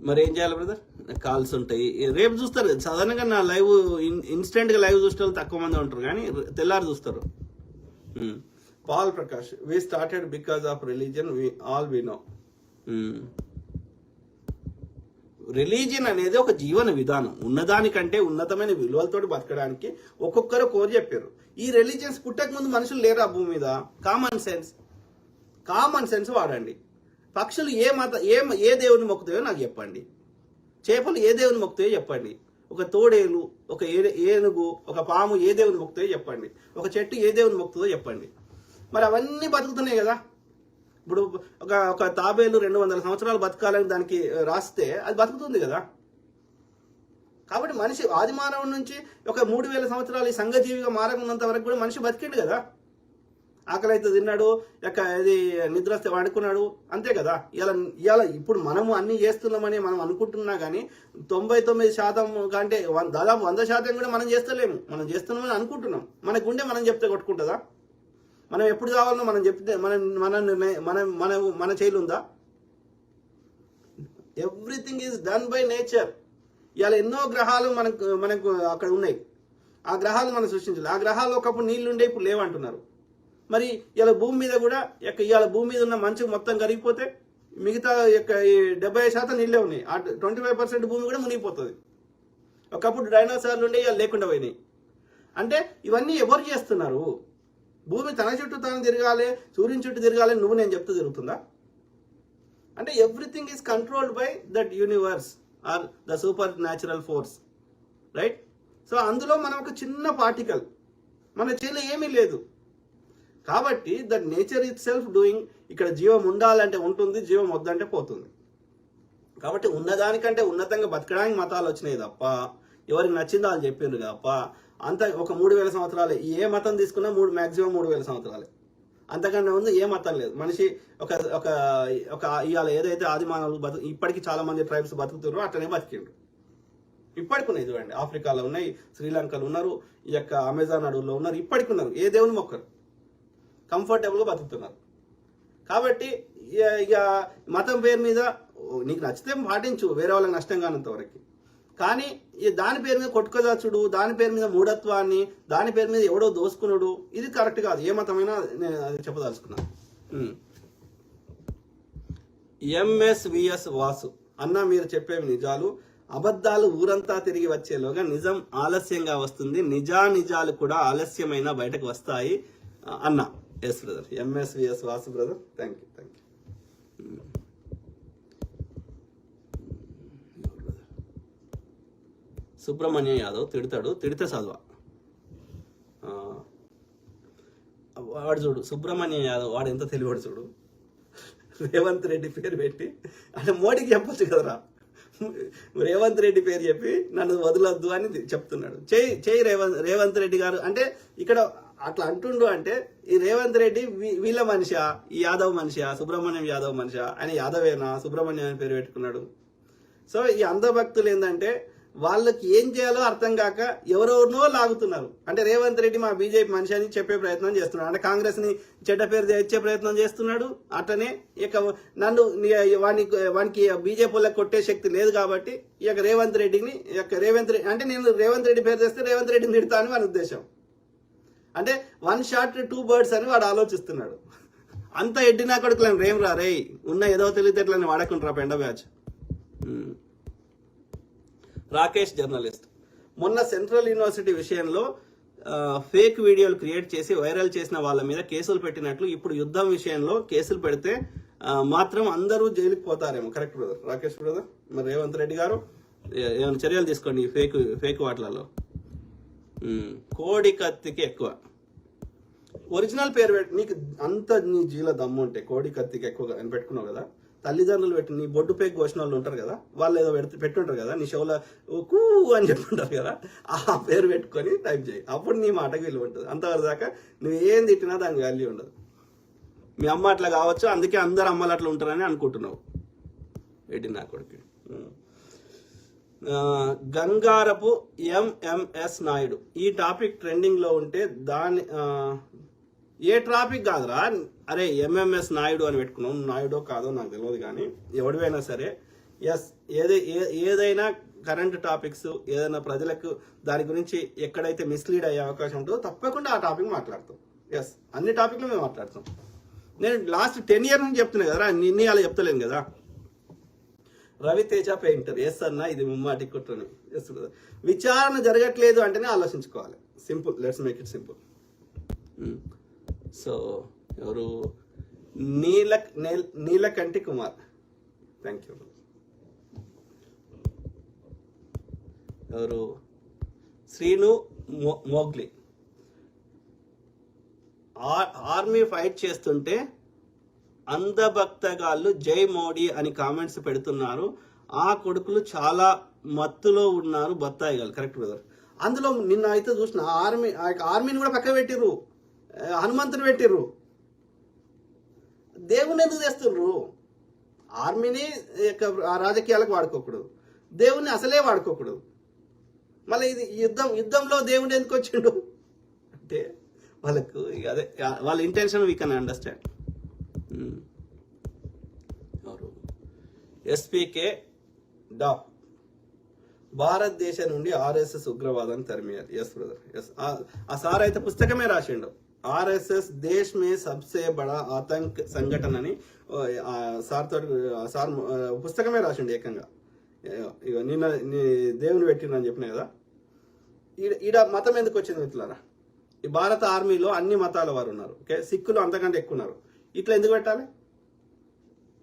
మరి ఏం చేయాలి బ్రదర్? కాల్స్ ఉంటాయి, రేపు చూస్తారు. సాధారణంగా నా లైవ్ ఇన్స్టెంట్గా లైవ్ చూసే వాళ్ళు తక్కువ మంది ఉంటారు, కానీ తెల్లారి చూస్తారు. Paul Prakash, we started because of religion, we know. Religion అనేది ఒక జీవన విధానం, ఉన్నదానికంటే ఉన్నతమైన విలువలతో బతకడానికి ఒక్కొక్కరు కోరి చెప్పారు. ఈ రిలీజియన్స్ పుట్టక ముందు మనుషులు లేరా భూమి మీద? కామన్ సెన్స్ వాడండి. పక్షులు ఏ దేవుని మొక్కుతాయో నాకు చెప్పండి. చేపలు ఏ దేవుని మొక్కుతాయో చెప్పండి. ఒక తోడేలు, ఒక ఏనుగు, ఒక పాము ఏ దేవుని మొక్కుతాయో చెప్పండి. ఒక చెట్టు ఏ దేవుని మొక్కుతుందో చెప్పండి. మరి అవన్నీ బతుకుతున్నాయి కదా. ఇప్పుడు ఒక తాబేలు 200 సంవత్సరాలు బతకాలని దానికి రాస్తే అది బతుకుతుంది కదా. కాబట్టి మనిషి ఆది మానవుడి నుంచి ఒక 3000 సంవత్సరాలు ఈ సంఘజీవిగా మారకున్నంత వరకు కూడా మనిషి బతికిండు కదా. ఆకలి అయితే తిన్నాడు, ఇది నిద్ర వస్తే వాడుకున్నాడు, అంతే కదా. ఇలా ఇప్పుడు మనము అన్ని చేస్తున్నామని మనం అనుకుంటున్నా కానీ 99% కంటే దాదాపు 100% కూడా మనం చేస్తలేము. మనం చేస్తున్నామని అనుకుంటున్నాం. మన గుండె మనం చెప్తే కొట్టుకుంటుందా? మనం ఎప్పుడు కావాలన్నా మనం చెప్తే మన చేయిలు ఉందా? Everything is done by nature. ఇవాళ ఎన్నో గ్రహాలు మనకు అక్కడ ఉన్నాయి. ఆ గ్రహాలు మనం సృష్టించాలి. ఆ గ్రహాల్లో ఒకప్పుడు నీళ్లు ఉండే, ఇప్పుడు లేవంటున్నారు. మరి ఇలా భూమి మీద కూడా ఇవాళ భూమి మీద ఉన్న మంచు మొత్తం కరిగిపోతే మిగతా 70% నీళ్ళే ఉన్నాయి. ఆ 25% భూమి కూడా మునిగిపోతుంది. ఒకప్పుడు డైనోసార్లు ఉండే, ఇవాళ లేకుండా పోయినాయి. అంటే ఇవన్నీ ఎవరు చేస్తున్నారు? భూమి తన చుట్టూ తాను తిరగాలి, సూర్యుని చుట్టూ తిరగాలి, నేను చెప్తూ తిరుగుతుందా? అంటే everything is controlled by that universe or the super natural force, right? So అందులో మనం ఒక చిన్న పార్టికల్, మన చేతిలో ఏమీ లేదు. కాబట్టి that nature it self doing. ఇక్కడ జీవం ఉండాలంటే ఉంటుంది, జీవం వద్దంటే పోతుంది. కాబట్టి ఉన్నదానికంటే ఉన్నతంగా బతకడానికి మతాలు వచ్చినాయి తప్ప, ఎవరికి నచ్చిందో వాళ్ళు చెప్పిండ్రు తప్ప అంత ఒక 3000 సంవత్సరాలే. ఏ మతం తీసుకున్నా మ్యాక్సిమం 3000 సంవత్సరాలే. అంతకన్నా ముందు ఏ మతం లేదు. మనిషి ఒక ఇవాళ ఏదైతే ఆది మానవులు ఇప్పటికీ చాలా మంది ట్రైబ్స్ బతుకుతున్నారో అట్లనే బతికిండ్రు. ఇప్పటికి ఉన్నాయి చూడండి. ఆఫ్రికాలో ఉన్నాయి, శ్రీలంకలో ఉన్నారు, ఈ యొక్క అమెజాన్ అడవుల్లో ఉన్నారు, ఇప్పటికి ఉన్నారు. ఏ దేవుని మొక్కరు, కంఫర్టబుల్గా బతుకుతున్నారు. కాబట్టి ఇక మతం పేరు మీద నీకు నచ్చితే పాటించు, వేరే వాళ్ళకి నష్టం కానంత వరకు. కానీ దాని పేరు మీద కొట్టుకదాచుడు, దాని పేరు మీద మూఢత్వాన్ని, దాని పేరు మీద ఎవడో దోసుకున్నాడు, ఇది కరెక్ట్ కాదు. ఏ మతమైనా నేను అది చెప్పదలుచుకున్నాను. ఎంఎస్విఎస్ వాసు అన్న, మీరు చెప్పేవి నిజాలు, అబద్ధాలు ఊరంతా తిరిగి వచ్చేలోగా నిజం ఆలస్యంగా వస్తుంది. నిజాలు కూడా ఆలస్యమైన బయటకు వస్తాయి అన్న. Yes brother, MSVS Vasu brother, thank you. Subrahmanyam Yadav తిడితే చదువా వాడు చూడు. సుబ్రహ్మణ్యం యాదవ్ వాడు ఎంత తెలివాడు చూడు. రేవంత్ రెడ్డి పేరు పెట్టి అంటే మోడీకి చెప్పొచ్చు కదరా. రేవంత్ రెడ్డి పేరు చెప్పి నన్ను వదలొద్దు అని చెప్తున్నాడు. చేయి రేవంత్ రెడ్డి గారు అంటే ఇక్కడ అట్లా అంటుండు. అంటే ఈ రేవంత్ రెడ్డి వీళ్ళ మనిషా, ఈ యాదవ్ మనిషా, సుబ్రహ్మణ్యం యాదవ్ మనిషా? ఆయన యాదవేనా, సుబ్రహ్మణ్యం అని పేరు పెట్టుకున్నాడు. సో ఈ అంధభక్తులు ఏంటంటే వాళ్ళకి ఏం చేయాలో అర్థం కాక ఎవరెవరినో లాగుతున్నారు. అంటే రేవంత్ రెడ్డి మా బీజేపీ మనిషి అని చెప్పే ప్రయత్నం చేస్తున్నాడు. అంటే కాంగ్రెస్ ని చెడ్డ పేరు తెచ్చే ప్రయత్నం చేస్తున్నాడు. అట్లనే ఇక నన్ను వానికి బీజేపీ వాళ్ళకి కొట్టే శక్తి లేదు కాబట్టి ఇక రేవంత్ రెడ్డిని అంటే నేను రేవంత్ రెడ్డి పేరు తెస్తే రేవంత్ రెడ్డిని తిడతా అని వాని ఉద్దేశం. అంటే 1 shot 2 birds అని వాడు ఆలోచిస్తున్నాడు. అంత ఎడ్డినా కొడుకులను రేం రా రే, ఉన్న ఏదో తెలివితేటలని వాడకుంటారా పెండ బ్యాచ్. రాకేష్ జర్నలిస్ట్, మొన్న సెంట్రల్ యూనివర్సిటీ విషయంలో ఫేక్ వీడియోలు క్రియేట్ చేసి వైరల్ చేసిన వాళ్ళ మీద కేసులు పెట్టినట్లు ఇప్పుడు యుద్ధం విషయంలో కేసులు పెడితే మాత్రం అందరూ జైలుకి పోతారేమో. Correct brother, Rakesh brother. మరి రేవంత్ రెడ్డి గారు ఏమైనా చర్యలు తీసుకోండి ఈ ఫేక్ వాటిలలో. కోడి కత్తికి ఎక్కువ ఒరిజినల్ పేరు పెట్టి నీకు అంత నీ జీల దమ్ము ఉంటే కోడి కత్తికి ఎక్కువ అని పెట్టుకున్నావు కదా. తల్లిదండ్రులు పెట్టి నీ బొడ్డు పేరు కోసిన వాళ్ళు ఉంటారు కదా, వాళ్ళు ఏదో పెట్టుంటారు కదా, నీ షోలో కూ అని చెప్పుంటారు కదా, ఆ పేరు పెట్టుకొని టైప్ చేయి. అప్పుడు నీ మాటకు విలువ ఉంటుంది. అంతవరకు దాకా నువ్వు ఏం తిట్టినా దానికి వాల్యూ ఉండదు. మీ అమ్మ అట్లా కావచ్చు, అందుకే అందరు అమ్మలు అట్లా ఉంటారని అనుకుంటున్నావు. ఏంటి నా కొడుకు. గంగారపు ఎంఎంఎస్ నాయుడు, ఈ టాపిక్ ట్రెండింగ్ లో ఉంటే దాని ఏ ట్రాఫిక్ కాదురా. అరే ఎంఎంఎస్ నాయుడు అని పెట్టుకున్నావు, నాయుడో కాదో నాకు తెలియదు, కానీ ఎవడివైనా సరే ఎస్, ఏదైనా కరెంట్ టాపిక్స్ ఏదైనా ప్రజలకు దాని గురించి ఎక్కడైతే మిస్లీడ్ అయ్యే అవకాశం ఉంటుందో తప్పకుండా ఆ టాపిక్ మాట్లాడతాం. ఎస్, అన్ని టాపిక్లు మేము మాట్లాడతాం. నేను లాస్ట్ 10 years నుంచి చెప్తున్నా కదా, నిన్న అలా చెప్తలేను కదా. రవితేజ పెయింటర్, ఎస్ అన్న, ఇది ముమ్మాటి కుట్రని. ఎస్ బ్రదర్, విచారణ జరగట్లేదు అంటేనే ఆలోచించుకోవాలి. Simple, let's make it simple. So ఎవరు, నీలకంటి కుమార్, థ్యాంక్ యూ. ఎవరు, శ్రీను మోగ్లీ, ఆర్మీ ఫైట్ చేస్తుంటే అంధభక్తగాళ్ళు జై మోడీ అని కామెంట్స్ పెడుతున్నారు. ఆ కొడుకులు చాలా మత్తులో ఉన్నారు బత్తాయిగాళ్ళు. Correct brother. అందులో నిన్న అయితే చూసిన ఆర్మీని కూడా పక్క పెట్టిర్రు, హనుమంతుని పెట్టిర్రు. దేవుని ఎందుకు తెస్తుండ్రు? ఆర్మీని రాజకీయాలకు వాడుకోకూడదు, దేవుణ్ణి అసలే వాడుకోకూడదు. మళ్ళీ ఇది యుద్ధంలో దేవుడు ఎందుకు వచ్చిండు అంటే వాళ్ళకు అదే వాళ్ళ intention we can understand. SPK డాప్, భారతదేశం నుండి ఆర్ఎస్ఎస్ ఉగ్రవాదాన్ని తరిమేయాలి. Yes brother, yes. ఆ సార్ అయితే పుస్తకమే రాసిండు, ఆర్ఎస్ఎస్ దేశ్ మే సబ్సే బడా ఆతంక్ సంఘటన అని. సార్ పుస్తకమే రాసిండు ఏకంగా. ఇక నిన్న దేవుని పెట్టిండు చెప్పినా కదా. ఈడ మతం ఎందుకు వచ్చింది మిత్రులారా? ఈ భారత ఆర్మీలో అన్ని మతాల వారు ఉన్నారు. ఓకే, సిక్కులు అంతకంటే ఎక్కువ ఉన్నారు. ఇట్లా ఎందుకు పెట్టాలి?